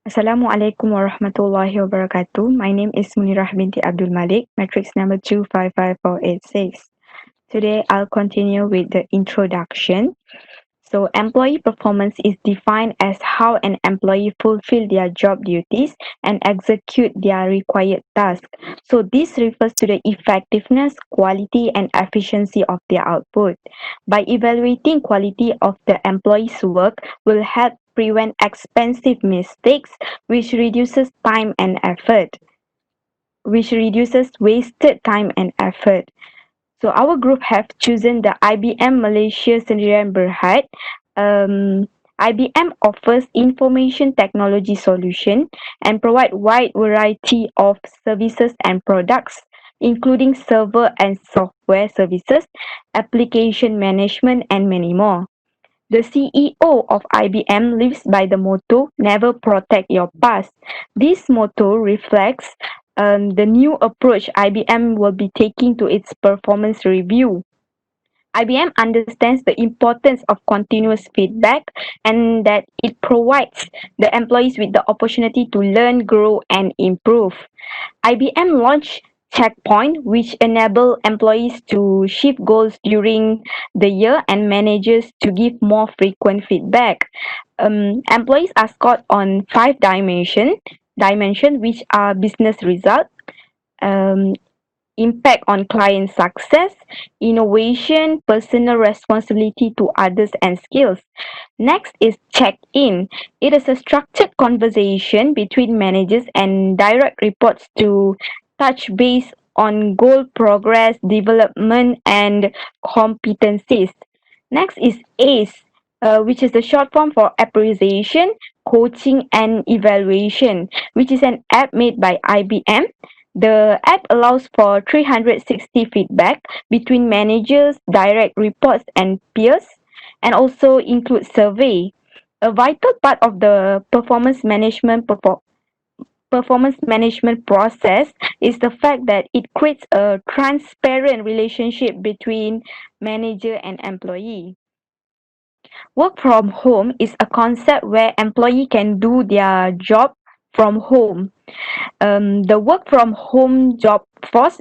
Assalamualaikum warahmatullahi wabarakatuh. My name is Munirah binti Abdul Malik, matrix number 255486. Today I'll continue with the introduction. So, employee performance is defined as how an employee fulfill their job duties and execute their required tasks. So, this refers to the effectiveness, quality, and efficiency of their output. By evaluating quality of the employee's work will help prevent expensive mistakes, which reduces time and effort, which reduces wasted time and effort. So our group have chosen the IBM Malaysia Sdn Berhad. IBM offers information technology solution and provide wide variety of services and products, including server and software services, application management, and many more. The CEO of IBM lives by the motto, never protect your past. This motto reflects the new approach IBM will be taking to its performance review. IBM understands the importance of continuous feedback and that it provides the employees with the opportunity to learn, grow, and improve. IBM launched Checkpoint, which enable employees to shift goals during the year and managers to give more frequent feedback. Employees are scored on five dimension, which are business result, um, impact on client success, innovation, personal responsibility to others, and skills. Next is check in. It is a structured conversation between managers and direct reports to touch base on goal progress, development, and competencies. Next is ACE, which is the short form for appreciation, coaching, and evaluation, which is an app made by IBM. The app allows for 360 feedback between managers, direct reports, and peers, and also includes survey. A vital part of the performance management process is the fact that it creates a transparent relationship between manager and employee. Work from home is a concept where employee can do their job from home. The work from home job force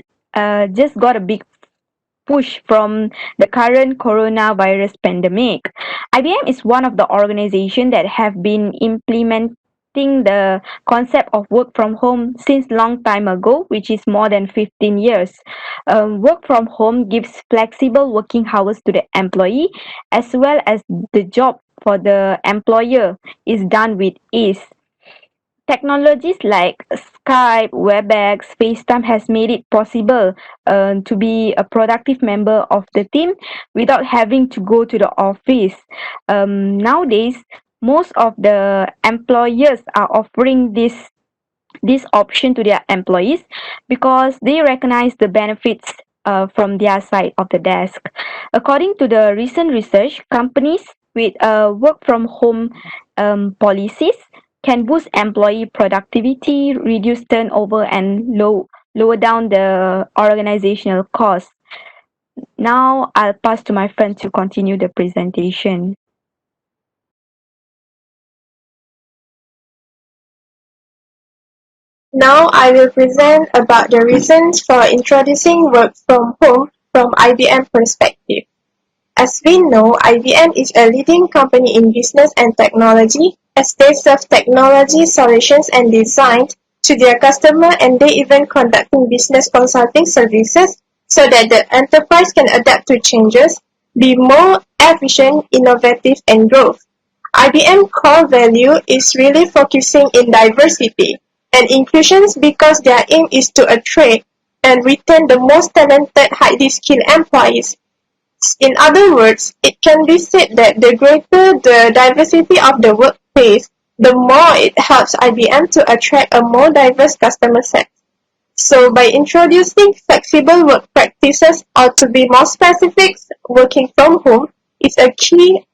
just got a big push from the current coronavirus pandemic. IBM is one of the organizations that have been implementing the concept of work from home since long time ago, which is more than 15 years. Work from home gives flexible working hours to the employee as well as the job for the employer is done with ease. Technologies like Skype, WebEx, FaceTime has made it possible to be a productive member of the team without having to go to the office. Nowadays, most of the employers are offering this option to their employees because they recognize the benefits from their side of the desk. According to the recent research, companies with work from home policies can boost employee productivity, reduce turnover, and lower down the organizational costs. Now I'll pass to my friend to continue the presentation. Now I will present about the reasons for introducing work from home from IBM perspective. As we know, IBM is a leading company in business and technology as they serve technology solutions and designs to their customer and they even conducting business consulting services so that the enterprise can adapt to changes, be more efficient, innovative, and growth. IBM core value is really focusing in diversity and inclusions because their aim is to attract and retain the most talented, highly skilled employees In other words, it can be said that the greater the diversity of the workplace, the more it helps IBM to attract a more diverse customer set. So by introducing flexible work practices, or to be more specific, working from home is a key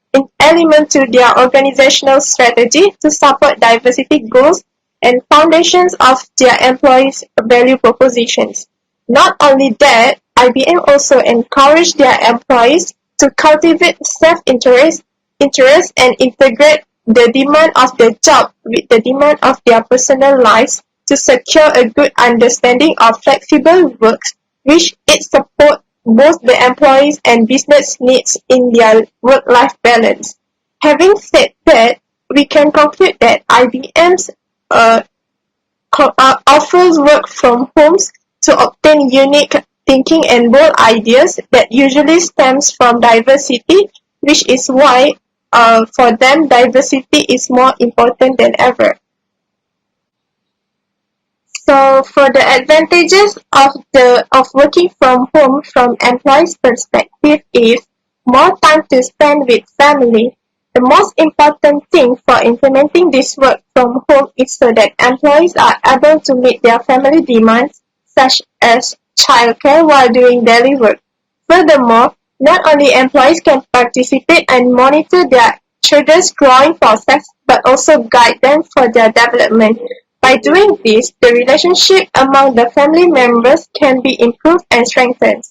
element to their organizational strategy to support diversity goals and foundations of their employees' value propositions. Not only that, IBM also encourage their employees to cultivate self-interest interest and integrate the demand of the job with the demand of their personal lives to secure a good understanding of flexible works, which it supports both the employees and business needs in their work-life balance. Having said that, we can conclude that IBM's offers work from homes to obtain unique thinking and bold ideas that usually stems from diversity, which is why for them diversity is more important than ever. So for the advantages of working from home from employees' perspective is more time to spend with family. The most important thing for implementing this work from home is so that employees are able to meet their family demands, such as childcare while doing daily work. Furthermore, not only employees can participate and monitor their children's growing process, but also guide them for their development. By doing this, the relationship among the family members can be improved and strengthened.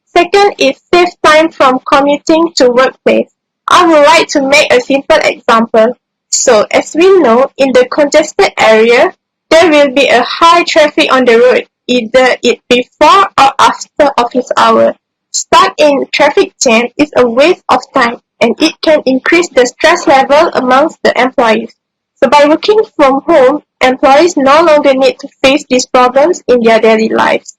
Second is save time from commuting to workplace. I would like to make a simple example. So, as we know, in the congested area, there will be a high traffic on the road, either it before or after office hour. Stuck in traffic jam is a waste of time, and it can increase the stress level amongst the employees. So by working from home, employees no longer need to face these problems in their daily lives.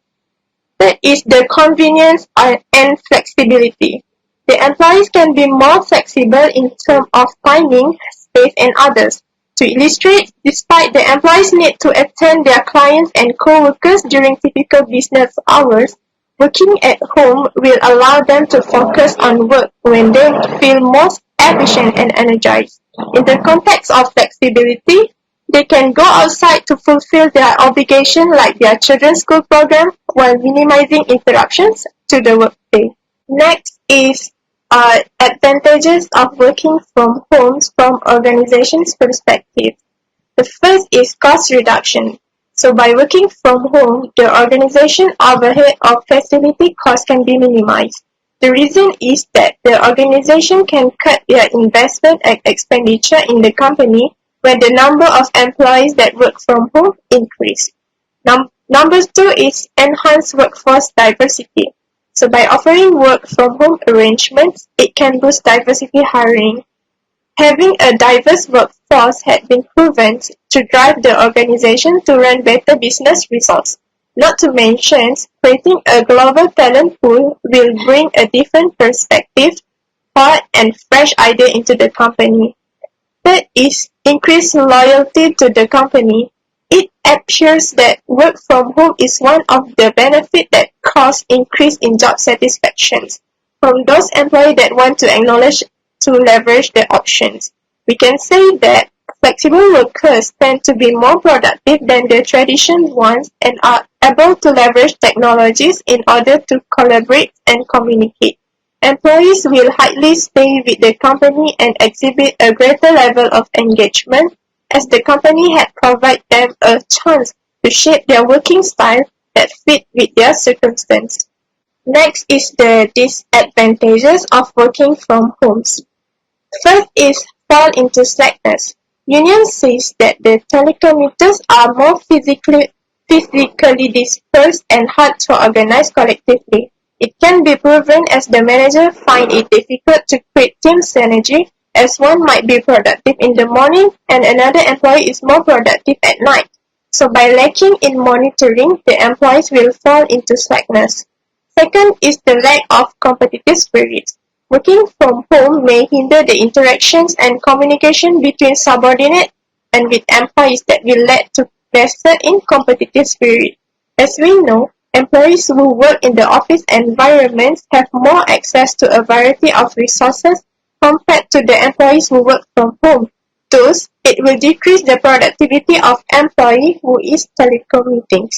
Third is the convenience and flexibility. The employees can be more flexible in terms of timing, space, and others. To illustrate, despite the employees need to attend their clients and co-workers during typical business hours, working at home will allow them to focus on work when they feel most efficient and energized. In the context of flexibility, they can go outside to fulfill their obligation like their children's school program while minimizing interruptions to the workday. Next is advantages of working from homes from organization's perspective. The first is cost reduction. So by working from home, the organization overhead or facility costs can be minimized. The reason is that the organization can cut their investment and expenditure in the company when the number of employees that work from home increase. Number two is enhanced workforce diversity. So by offering work from home arrangements, it can boost diversity hiring. Having a diverse workforce has been proven to drive the organization to run better business results. Not to mention, creating a global talent pool will bring a different perspective, thought, and fresh idea into the company. Third is increased loyalty to the company. It appears that work from home is one of the benefits that cause increase in job satisfaction from those employees that want to acknowledge to leverage the options. We can say that flexible workers tend to be more productive than the traditional ones and are able to leverage technologies in order to collaborate and communicate. Employees will highly stay with the company and exhibit a greater level of engagement as the company had provided them a chance to shape their working style that fit with their circumstance. Next is the disadvantages of working from homes. First is fall into slackness. Union says that the telecommuters are more physically dispersed and hard to organize collectively. It can be proven as the manager find it difficult to create team synergy as one might be productive in the morning and another employee is more productive at night. So by lacking in monitoring, the employees will fall into slackness. Second is the lack of competitive spirit. Working from home may hinder the interactions and communication between subordinates and with employees that will lead to lesser in competitive spirit. As we know, Employees who work in the office environments have more access to a variety of resources compared to the employees who work from home. Thus, it will decrease the productivity of employee who is telecommuting.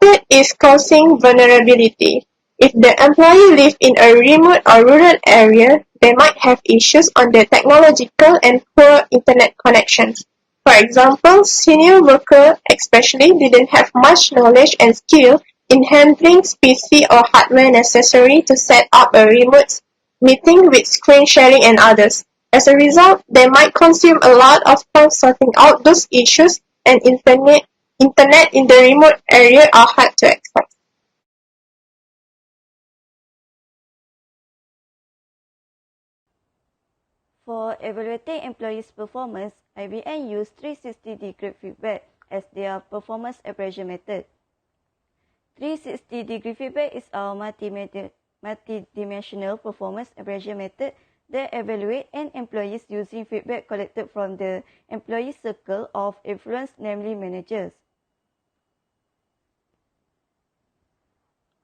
Third is causing vulnerability. If the employee live in a remote or rural area, they might have issues on their technological and poor internet connections. For example, senior workers especially didn't have much knowledge and skill in handling PC or hardware necessary to set up a remote meeting with screen sharing and others. As a result, they might consume a lot of time sorting out those issues, and internet in the remote area are hard to access. For evaluating employees' performance, IBM used 360-degree feedback as their performance appraisal method. 360-degree feedback is a multidimensional performance appraisal method that evaluates an employee using feedback collected from the employee circle of influence, namely managers.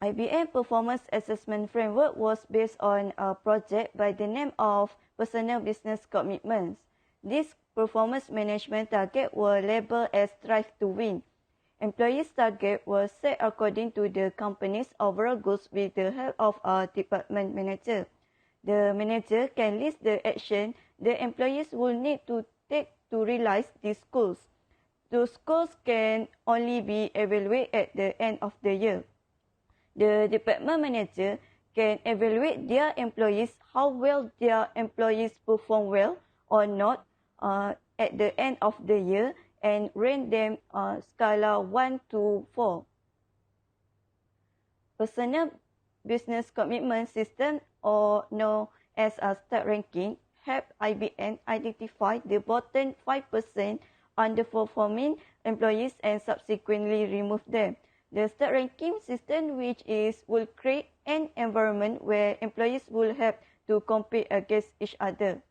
IBM Performance Assessment Framework was based on a project by the name of Personal Business Commitments. These performance management targets were labeled as Strive to Win. Employees' targets were set according to the company's overall goals with the help of a department manager. The manager can list the action the employees will need to take to realize these goals. Those goals can only be evaluated at the end of the year. The department manager can evaluate their employees how well their employees perform well or not at the end of the year and rank them scala 1 to 4. Personal Business Commitment System, or known as a star ranking, help IBM identify the bottom 5% underperforming employees and subsequently remove them. The star ranking system will create an environment where employees will have to compete against each other.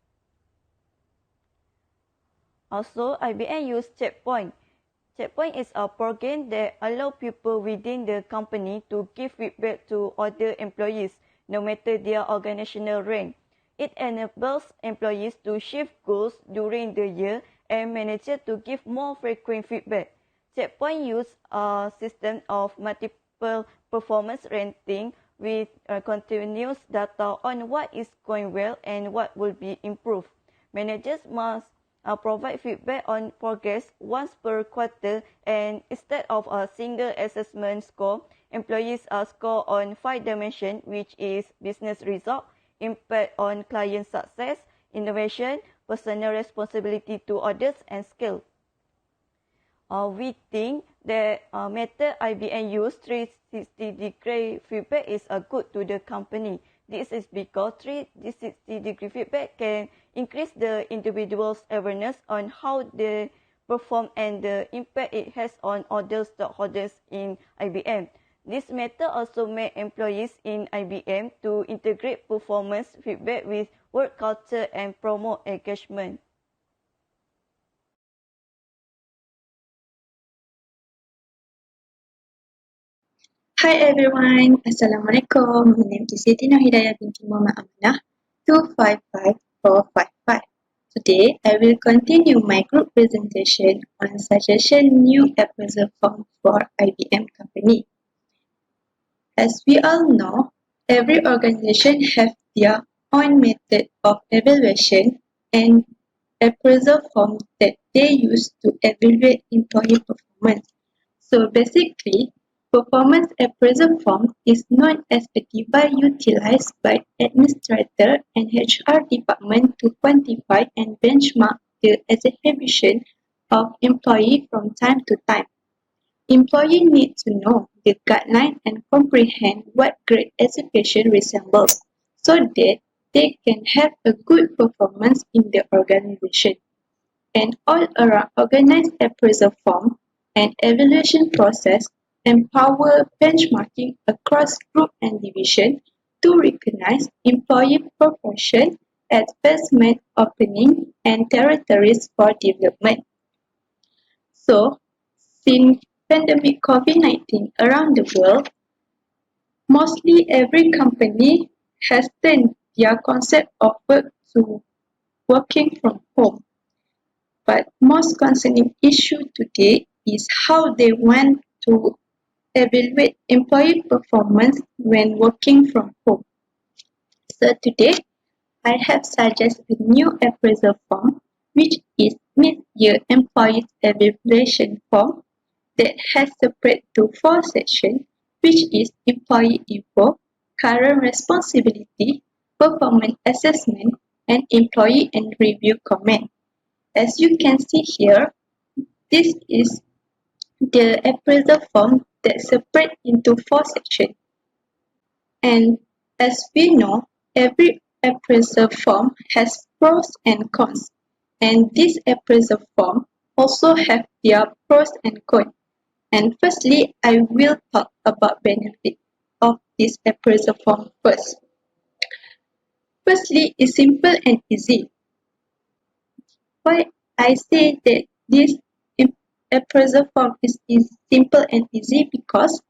Also, IBM used Checkpoint. Checkpoint is a program that allows people within the company to give feedback to other employees, no matter their organizational rank. It enables employees to shift goals during the year and managers to give more frequent feedback. Checkpoint uses a system of multiple performance rating with continuous data on what is going well and what will be improved. Managers must provide feedback on progress once per quarter, and instead of a single assessment score, employees are scored on 5 dimensions, which is business result, impact on client success, innovation, personal responsibility to others, and skill. We think that method IBM use 360-degree feedback is good to the company. This is because 360-degree feedback can increase the individual's awareness on how they perform and the impact it has on other stakeholders in IBM. This method also makes employees in IBM to integrate performance feedback with work culture and promote engagement. Hi everyone, Assalamualaikum. My name is Siti Hidayah binti Muhammad Aminah, 255455. Today, I will continue my group presentation on suggestion new appraisal form for IBM company. As we all know, every organization has their own method of evaluation and appraisal form that they use to evaluate employee performance. So basically, performance appraisal form is known as a device utilized by administrator and HR department to quantify and benchmark the execution of employee from time to time. Employee need to know the guideline and comprehend what great execution resembles so that they can have a good performance in the organization. An all-around organized appraisal form and evaluation process empower benchmarking across group and division to recognize employee proportion, advancement opening, and territories for development. So, since pandemic COVID-19 around the world, Mostly every company has turned their concept of work to working from home. But most concerning issue today is how they want to evaluate employee performance when working from home. So today, I have suggested a new appraisal form, which is mid-year employee evaluation form that has separate to four sections, which is employee info, current responsibility, performance assessment, and employee and review comment. As you can see here, this is the appraisal form that separate into four sections. And as we know, every appraisal form has pros and cons. And this appraisal form also have their pros and cons. And firstly, I will talk about benefit of this appraisal form first. Firstly, it's simple and easy. Why I say that this appraisal form is simple and easy because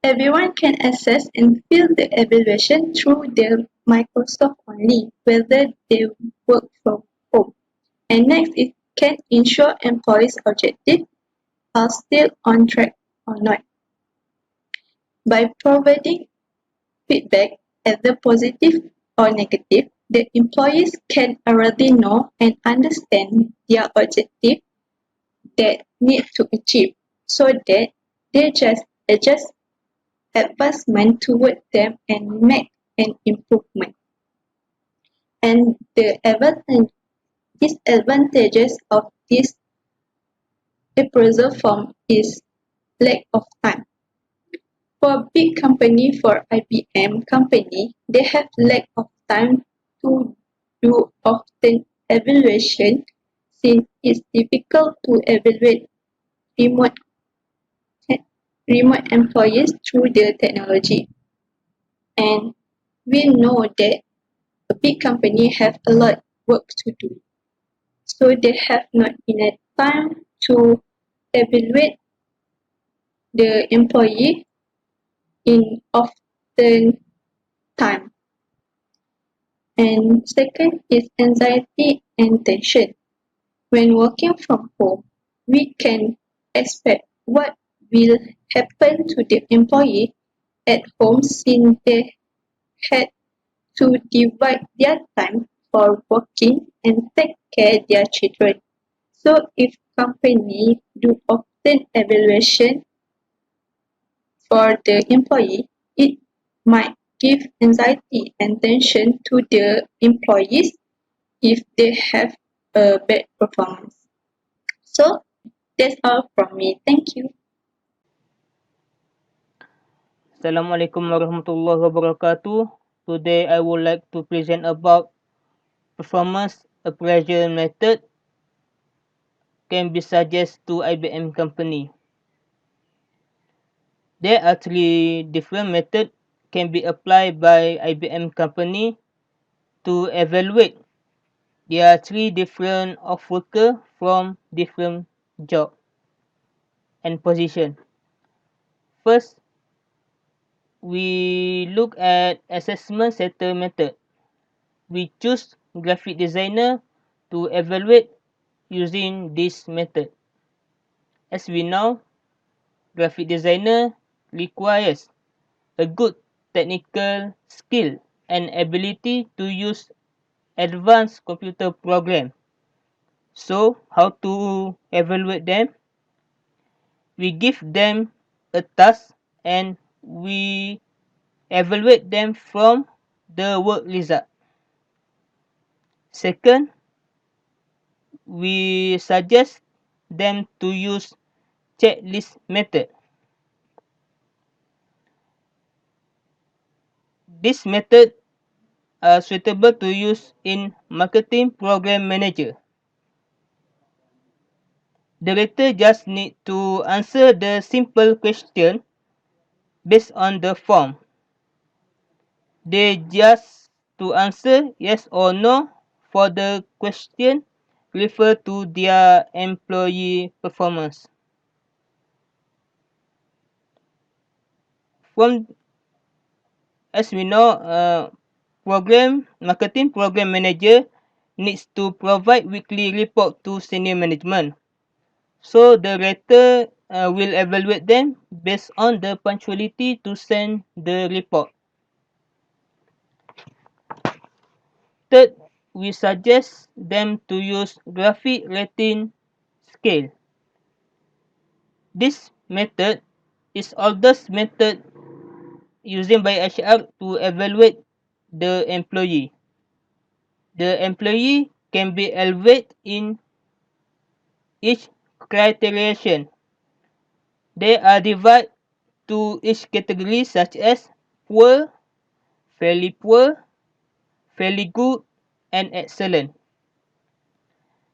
everyone can access and fill the evaluation through their Microsoft only, whether they work from home. And next, it can ensure employees' objectives are still on track or not. By providing feedback, either positive or negative, the employees can already know and understand their objective that need to achieve so that they just adjust advancement toward them and make an improvement. And the disadvantages of this appraisal form is lack of time. For big company, for IBM company, they have lack of time to do often evaluation since it's difficult to evaluate remote remote employees through the technology. And we know that a big company have a lot work to do. So they have not enough time to evaluate the employee in often time. And second is anxiety and tension. When working from home, we can expect what will happen to the employee at home since they had to divide their time for working and take care their children. So if company do often evaluation for the employee, it might give anxiety and tension to the employees if they have a bad performance. So that's all from me. Thank you. Assalamualaikum warahmatullahi wabarakatuh. Today I would like to present about performance appraisal method can be suggested to IBM company. There are three different methods can be applied by IBM company to evaluate. There are three different of worker from different job and position. First, we look at assessment center method. We choose graphic designer to evaluate using this method. As we know, graphic designer requires a good technical skill and ability to use advanced computer program. So, how to evaluate them? We give them a task and we evaluate them from the work result. Second, we suggest them to use checklist method. This method are suitable to use in marketing program manager. The rater just need to answer the simple question based on the form. They just to answer yes or no for the question refer to their employee performance. From as we know, marketing program manager needs to provide weekly report to senior management. So the rater will evaluate them based on the punctuality to send the report. Third, we suggest them to use graphic rating scale. This method is oldest method used by HR to evaluate the employee. The employee can be evaluated in each criterion. They are divided to each category such as poor, fairly good, and excellent.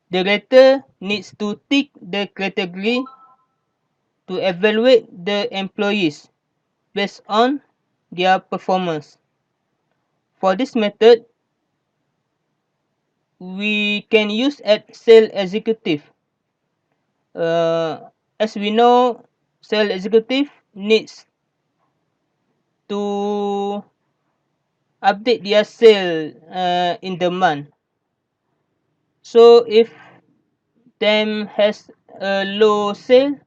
The rater needs to tick the category to evaluate the employees based on their performance. For this method, we can use at sales executive. As we know, sales executive needs to update their sale in the month. So if them has a low sale,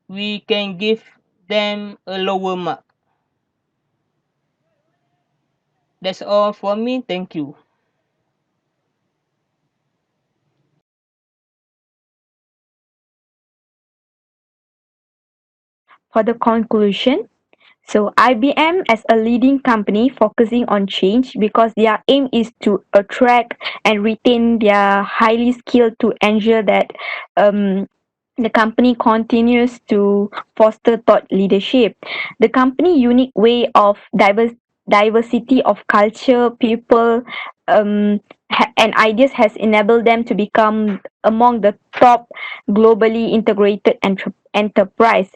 we can give them a lower mark. That's all for me. Thank you. For the conclusion, so IBM as a leading company focusing on change because their aim is to attract and retain their highly skilled to ensure that the company continues to foster thought leadership. The company unique way of diversity of culture, people, and ideas has enabled them to become among the top globally integrated enterprise.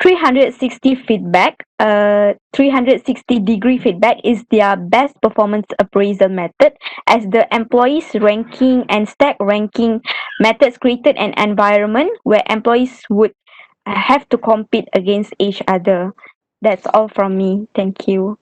360-degree feedback is their best performance appraisal method, as the employees ranking and stack ranking methods created an environment where employees would have to compete against each other. That's all from me. Thank you.